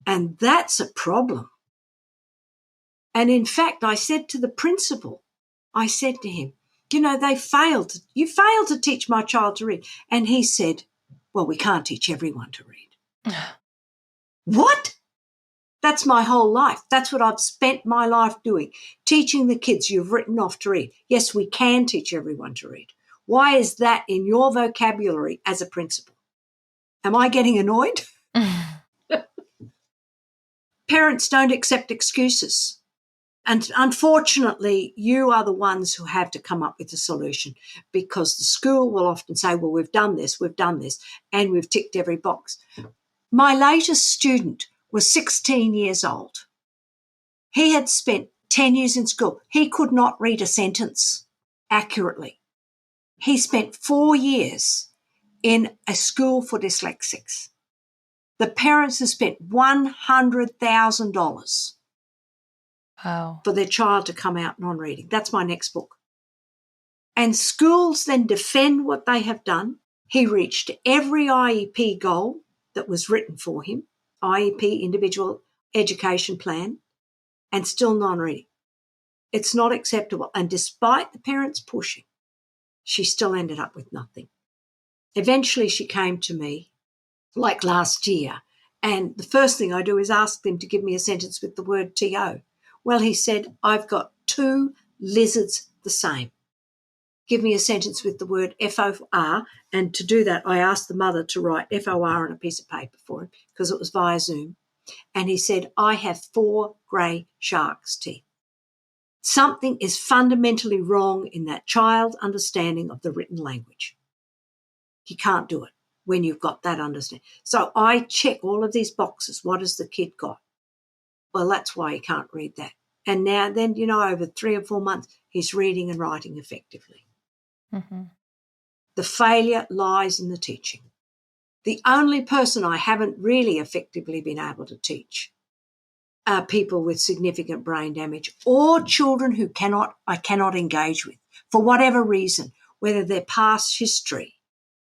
And that's a problem. And in fact, I said to the principal, I said to him, you failed to teach my child to read. And he said, well, we can't teach everyone to read. What? That's my whole life. That's what I've spent my life doing, teaching the kids you've written off to read. Yes, we can teach everyone to read. Why is that in your vocabulary as a principal? Am I getting annoyed? Parents don't accept excuses. And unfortunately, you are the ones who have to come up with a solution, because the school will often say, well, we've done this, and we've ticked every box. My latest student was 16 years old. He had spent 10 years in school. He could not read a sentence accurately. He spent 4 years in a school for dyslexics. The parents have spent $100,000 for their child to come out non-reading. That's my next book. And schools then defend what they have done. He reached every IEP goal that was written for him, IEP, individual education plan, and still non-reading. It's not acceptable. And despite the parents pushing, she still ended up with nothing. Eventually she came to me, like last year, and the first thing I do is ask them to give me a sentence with the word TO. Well, he said, I've got 2 lizards the same. Give me a sentence with the word FOR, and to do that, I asked the mother to write FOR on a piece of paper for him because it was via Zoom. And he said, I have 4 grey shark's teeth. Something is fundamentally wrong in that child's understanding of the written language. He can't do it when you've got that understanding. So I check all of these boxes. What has the kid got? Well, that's why he can't read that. And now then, over 3 or 4 months, he's reading and writing effectively. Mm-hmm. The failure lies in the teaching. The only person I haven't really effectively been able to teach are people with significant brain damage or children who I cannot engage with for whatever reason, whether their past history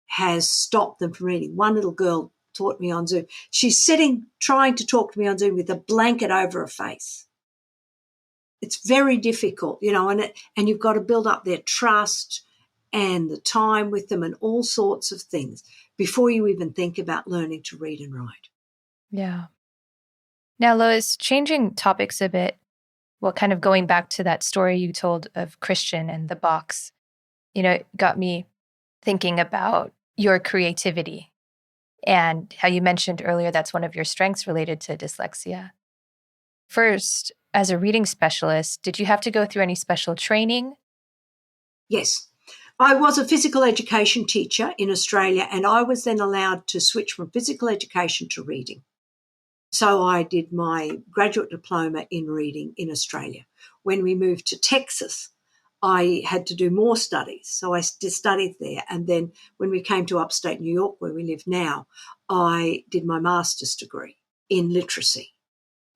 has stopped them from reading. One little girl taught me on Zoom. She's sitting trying to talk to me on Zoom with a blanket over her face. It's very difficult, and you've got to build up their trust and the time with them and all sorts of things before you even think about learning to read and write. Yeah. Now, Lois, changing topics a bit, kind of going back to that story you told of Christian and the box, it got me thinking about your creativity and how you mentioned earlier that's one of your strengths related to dyslexia. First, as a reading specialist, did you have to go through any special training? Yes. I was a physical education teacher in Australia, and I was then allowed to switch from physical education to reading. So I did my graduate diploma in reading in Australia. When we moved to Texas, I had to do more studies. So I studied there. And then when we came to upstate New York, where we live now, I did my master's degree in literacy.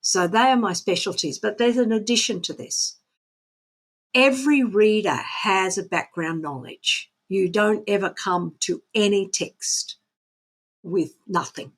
So they are my specialties. But there's an addition to this. Every reader has a background knowledge. You don't ever come to any text with nothing.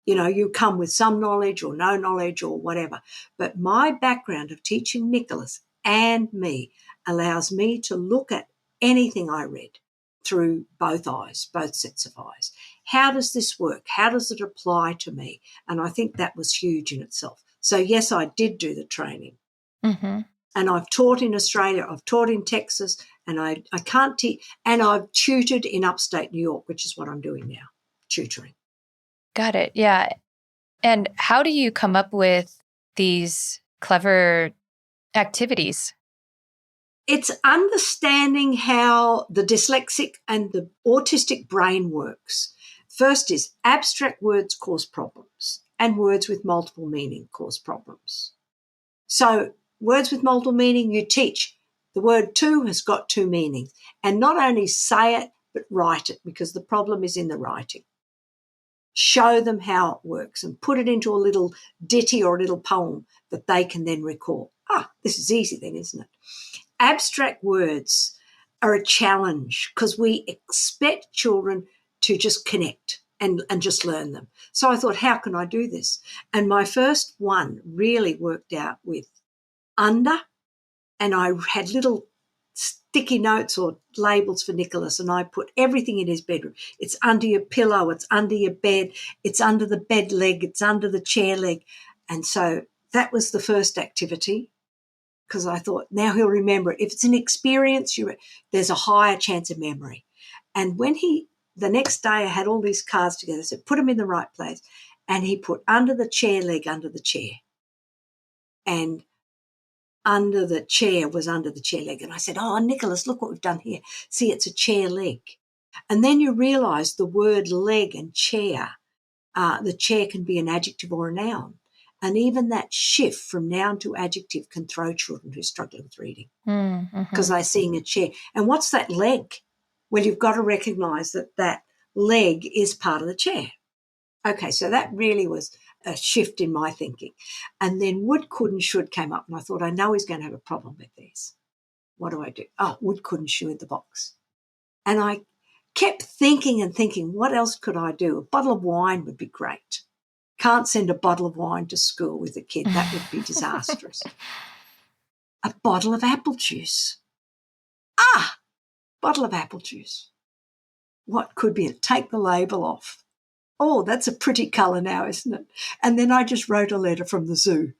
You know, you come with some knowledge or no knowledge or whatever. But my background of teaching Nicholas and me allows me to look at anything I read through both eyes, both sets of eyes. How does this work? How does it apply to me? And I think that was huge in itself. So, yes, I did do the training. Mm-hmm. And I've taught in Australia, I've taught in Texas, and I can't teach, and I've tutored in upstate New York, which is what I'm doing now, tutoring. Got it. Yeah. And how do you come up with these clever activities? It's understanding how the dyslexic and the autistic brain works. First is abstract words cause problems, and words with multiple meaning cause problems. So words with multiple meaning, you teach. The word two has got two meanings. And not only say it, but write it, because the problem is in the writing. Show them how it works and put it into a little ditty or a little poem that they can then recall. This is easy then, isn't it? Abstract words are a challenge because we expect children to just connect and just learn them. So I thought, how can I do this? And my first one really worked out with under, and I had little sticky notes or labels for Nicholas, and I put everything in his bedroom. It's under your pillow, it's under your bed, it's under the bed leg, it's under the chair leg. And so that was the first activity, because I thought, now he'll remember it. If it's an experience, there's a higher chance of memory. And when the next day I had all these cards together, so put them in the right place, and he put under the chair leg under the chair. And under the chair was under the chair leg. And I said, Nicholas, look what we've done here. See, it's a chair leg. And then you realise the word leg and chair, the chair can be an adjective or a noun. And even that shift from noun to adjective can throw children who struggle with reading, because they're seeing a chair. And what's that leg? Well, you've got to recognise that leg is part of the chair. Okay, so that really was a shift in my thinking. And then would, could and should came up, and I thought, I know he's going to have a problem with these. What do I do? Would, could and should the box. And I kept thinking and thinking, what else could I do? A bottle of wine would be great. Can't send a bottle of wine to school with a kid. That would be disastrous. A bottle of apple juice. Bottle of apple juice. What could be it? Take the label off. Oh, that's a pretty colour now, isn't it? And then I just wrote a letter from the zoo.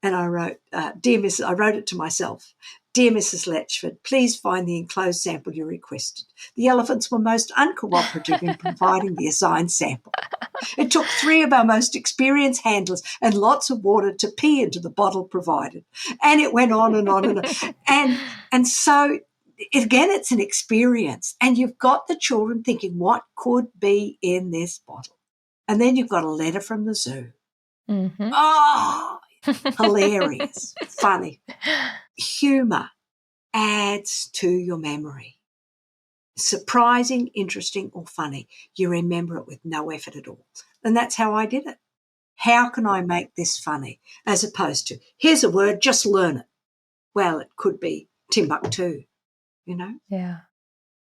And I wrote, I wrote it to myself. Dear Mrs. Letchford, please find the enclosed sample you requested. The elephants were most uncooperative in providing the assigned sample. It took 3 of our most experienced handlers and lots of water to pee into the bottle provided. And it went on and on and on. And so, again, it's an experience. And you've got the children thinking, what could be in this bottle? And then you've got a letter from the zoo. Mm-hmm. Oh, hilarious, funny. Humour adds to your memory. Surprising, interesting, or funny. You remember it with no effort at all. And that's how I did it. How can I make this funny? As opposed to, here's a word, just learn it. Well, it could be Timbuktu, you know? Yeah.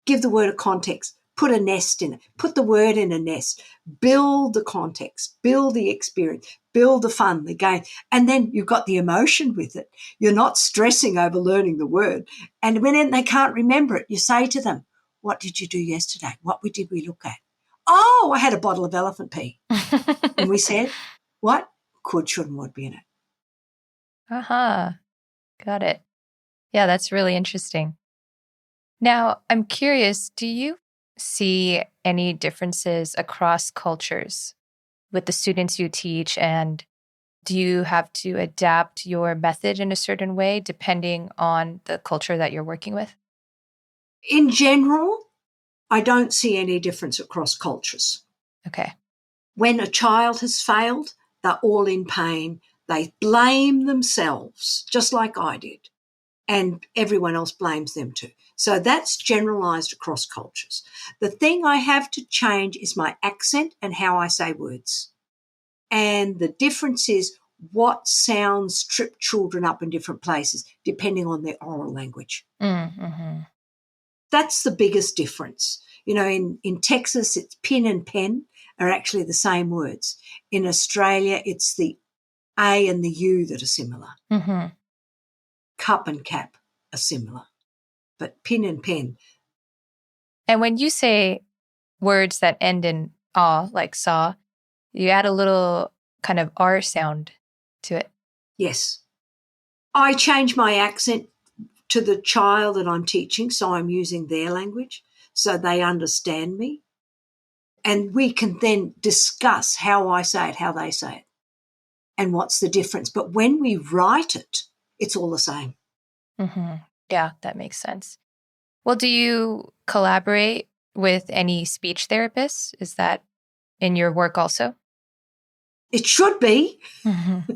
Give the word a context. Put a nest in it. Put the word in a nest. Build the context. Build the experience. Build the fun, the game. And then you've got the emotion with it. You're not stressing over learning the word. And when they can't remember it, you say to them, what did you do yesterday? What did we look at? Oh, I had a bottle of elephant pee. And we said, what could, should, and would be in it? Got it. Yeah, that's really interesting. Now, I'm curious, do you see any differences across cultures with the students you teach? And do you have to adapt your method in a certain way depending on the culture that you're working with? In general, I don't see any difference across cultures. Okay. When a child has failed, They're all in pain. They blame themselves, just like I did, and everyone else blames them too. So that's generalized across cultures. The thing I have to change is my accent and how I say words. And the difference is what sounds trip children up in different places, depending on their oral language. Mm-hmm. That's the biggest difference. You know, in Texas, it's pin and pen are actually the same words. In Australia, it's the A and the U that are similar. Mm-hmm. Cup and cap are similar. But pin and pen. And when you say words that end in "ah," like saw, you add a little kind of R sound to it. Yes. I change my accent to the child that I'm teaching, so I'm using their language so they understand me. And we can then discuss how I say it, how they say it, and what's the difference. But when we write it, it's all the same. Mm-hmm. Yeah, that makes sense. Well, do you collaborate with any speech therapists? Is that in your work also? It should be, Mm-hmm.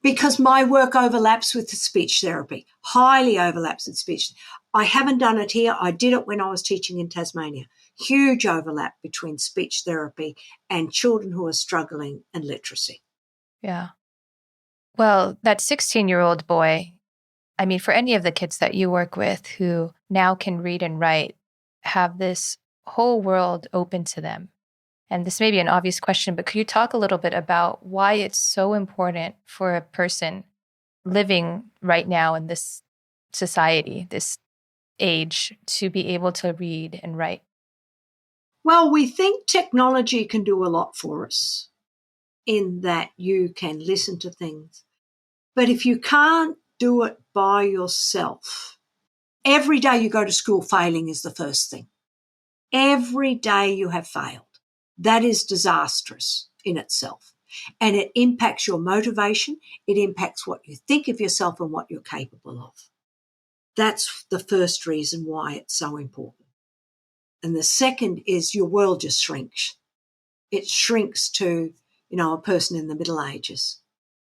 because my work overlaps with the speech therapy, highly overlaps with speech. I haven't done it here. I did it when I was teaching in Tasmania. Huge overlap between speech therapy and children who are struggling and literacy. Yeah. Well, that 16-year-old boy, I mean, for any of the kids that you work with who now can read and write, have this whole world open to them. And this may be an obvious question, but could you talk a little bit about why it's so important for a person living right now in this society, this age, to be able to read and write? Well, we think technology can do a lot for us in that you can listen to things. But if you can't do it by yourself, every day you go to school, failing is the first thing. Every day you have failed. That is disastrous in itself. And it impacts your motivation. It impacts what you think of yourself and what you're capable of. That's the first reason why it's so important. And the second is your world just shrinks. It shrinks to, a person in the Middle Ages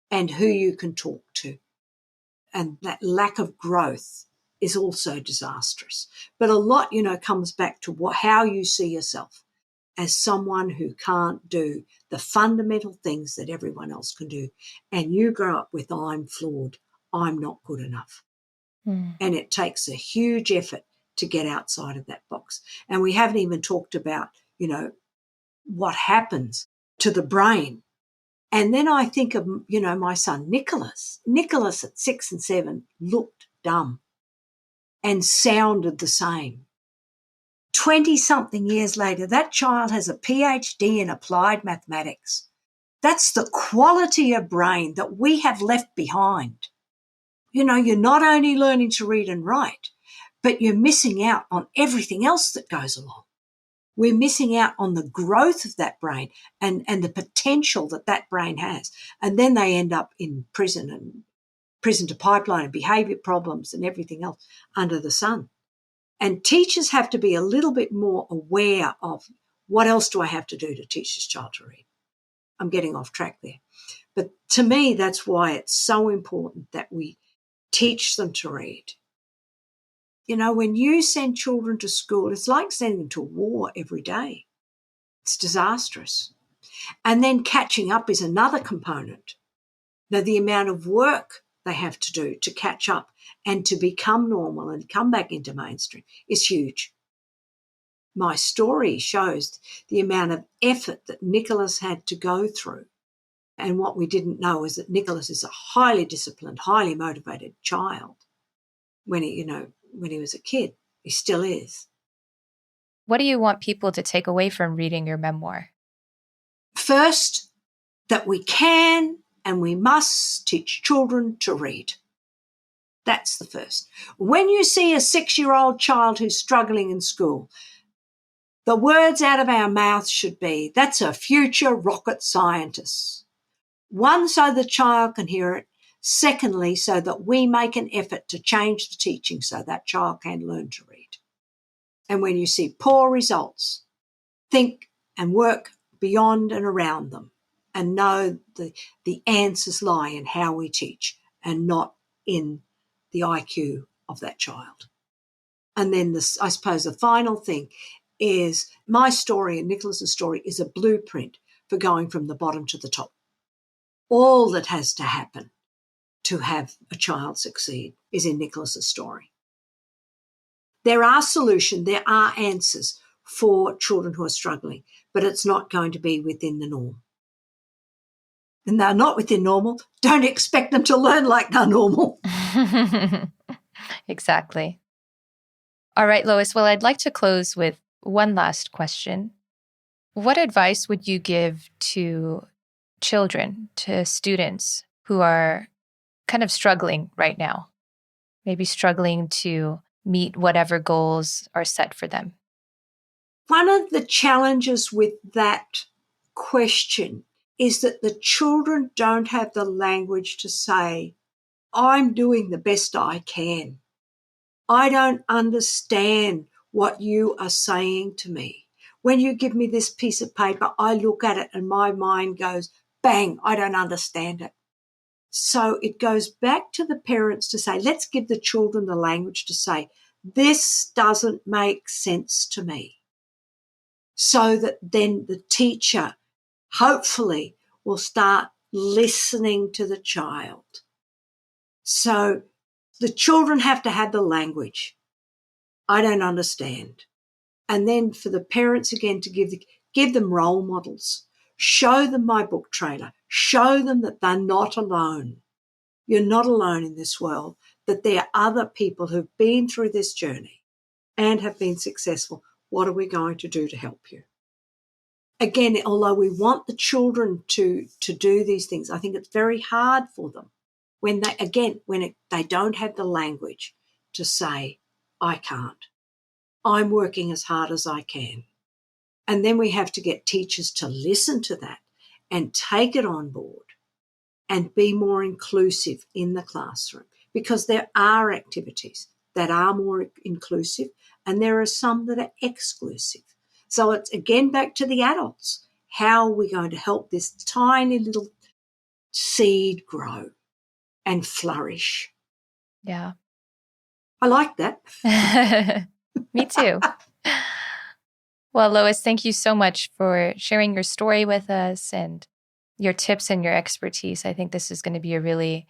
and who you can talk to. And that lack of growth is also disastrous. But a lot, comes back to how you see yourself as someone who can't do the fundamental things that everyone else can do. And you grow up with, I'm flawed, I'm not good enough. Mm. And it takes a huge effort to get outside of that box. And we haven't even talked about, what happens to the brain. And then I think of, my son, Nicholas. Nicholas at 6 and 7 looked dumb and sounded the same. 20-something years later, that child has a PhD in applied mathematics. That's the quality of brain that we have left behind. You're not only learning to read and write, but you're missing out on everything else that goes along. We're missing out on the growth of that brain and the potential that brain has. And then they end up in prison to pipeline and behaviour problems and everything else under the sun. And teachers have to be a little bit more aware of what else do I have to do to teach this child to read. I'm getting off track there. But to me, that's why it's so important that we teach them to read. When you send children to school, it's like sending them to war every day. It's disastrous. And then catching up is another component. Now, the amount of work they have to do to catch up and to become normal and come back into mainstream is huge. My story shows the amount of effort that Nicholas had to go through. And what we didn't know is that Nicholas is a highly disciplined, highly motivated child when he was a kid. He still is. What do you want people to take away from reading your memoir? First, that we can and we must teach children to read. That's the first. When you see a 6-year-old child who's struggling in school, the words out of our mouths should be, that's a future rocket scientist. One, so the child can hear it. Secondly, so that we make an effort to change the teaching so that child can learn to read. And when you see poor results, think and work beyond and around them. and know the answers lie in how we teach and not in the IQ of that child. And then I suppose the final thing is my story and Nicholas's story is a blueprint for going from the bottom to the top. All that has to happen to have a child succeed is in Nicholas's story. There are solutions, there are answers for children who are struggling, but it's not going to be within the norm. And they're not within normal. Don't expect them to learn like they're normal. Exactly. All right, Lois. Well, I'd like to close with one last question. What advice would you give to children, to students who are kind of struggling right now? Maybe struggling to meet whatever goals are set for them. One of the challenges with that question is that the children don't have the language to say, I'm doing the best I can. I don't understand what you are saying to me. When you give me this piece of paper, I look at it and my mind goes, bang, I don't understand it. So it goes back to the parents to say, let's give the children the language to say, this doesn't make sense to me. So that then the teacher hopefully will start listening to the child. So the children have to have the language. I don't understand. And then for the parents again to give them role models. Show them my book trailer. Show them that they're not alone. You're not alone in this world, that there are other people who've been through this journey and have been successful. What are we going to do to help you? Again, although we want the children to do these things, I think it's very hard for them when they don't have the language to say, I can't. I'm working as hard as I can. And then we have to get teachers to listen to that and take it on board and be more inclusive in the classroom, because there are activities that are more inclusive and there are some that are exclusive. So it's again back to the adults. How are we going to help this tiny little seed grow and flourish? Yeah. I like that. Me too. Well, Lois, thank you so much for sharing your story with us and your tips and your expertise. I think this is going to be a really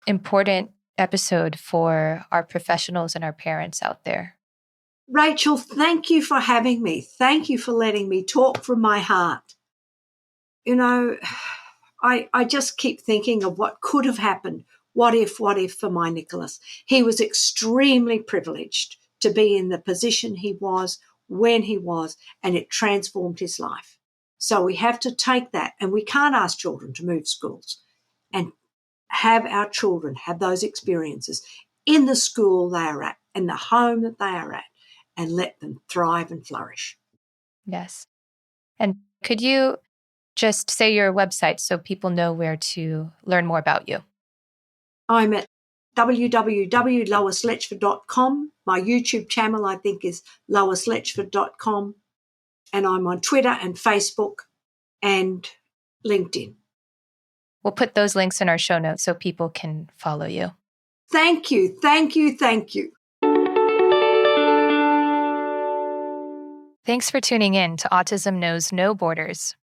important episode for our professionals and our parents out there. Rachel, thank you for having me. Thank you for letting me talk from my heart. You know, I just keep thinking of what could have happened. What if for my Nicholas? He was extremely privileged to be in the position he was when he was, and it transformed his life. So we have to take that, and we can't ask children to move schools, and have our children have those experiences in the school they are at, in the home that they are at, and let them thrive and flourish. Yes. And could you just say your website so people know where to learn more about you? I'm at www.loisletchford.com. My YouTube channel, I think, is loisletchford.com. And I'm on Twitter and Facebook and LinkedIn. We'll put those links in our show notes so people can follow you. Thank you, thank you, thank you. Thanks for tuning in to Autism Knows No Borders.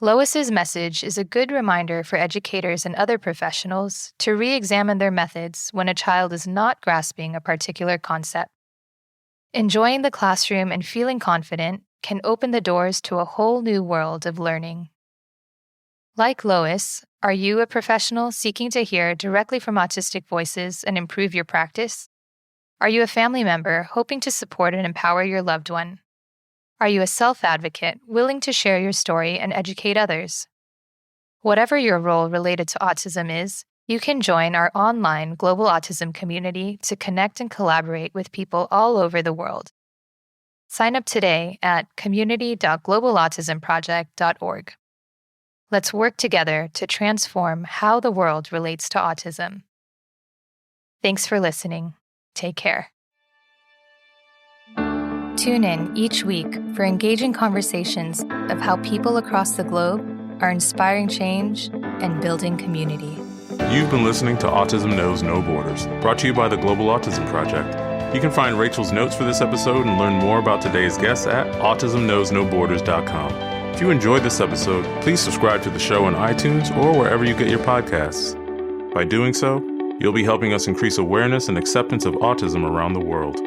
Lois's message is a good reminder for educators and other professionals to re-examine their methods when a child is not grasping a particular concept. Enjoying the classroom and feeling confident can open the doors to a whole new world of learning. Like Lois, are you a professional seeking to hear directly from autistic voices and improve your practice? Are you a family member hoping to support and empower your loved one? Are you a self-advocate willing to share your story and educate others? Whatever your role related to autism is, you can join our online global autism community to connect and collaborate with people all over the world. Sign up today at community.globalautismproject.org. Let's work together to transform how the world relates to autism. Thanks for listening. Take care. Tune in each week for engaging conversations of how people across the globe are inspiring change and building community. You've been listening to Autism Knows No Borders, brought to you by the Global Autism Project. You can find Rachel's notes for this episode and learn more about today's guests at autismknowsnoborders.com. If you enjoyed this episode, please subscribe to the show on iTunes or wherever you get your podcasts. By doing so, you'll be helping us increase awareness and acceptance of autism around the world.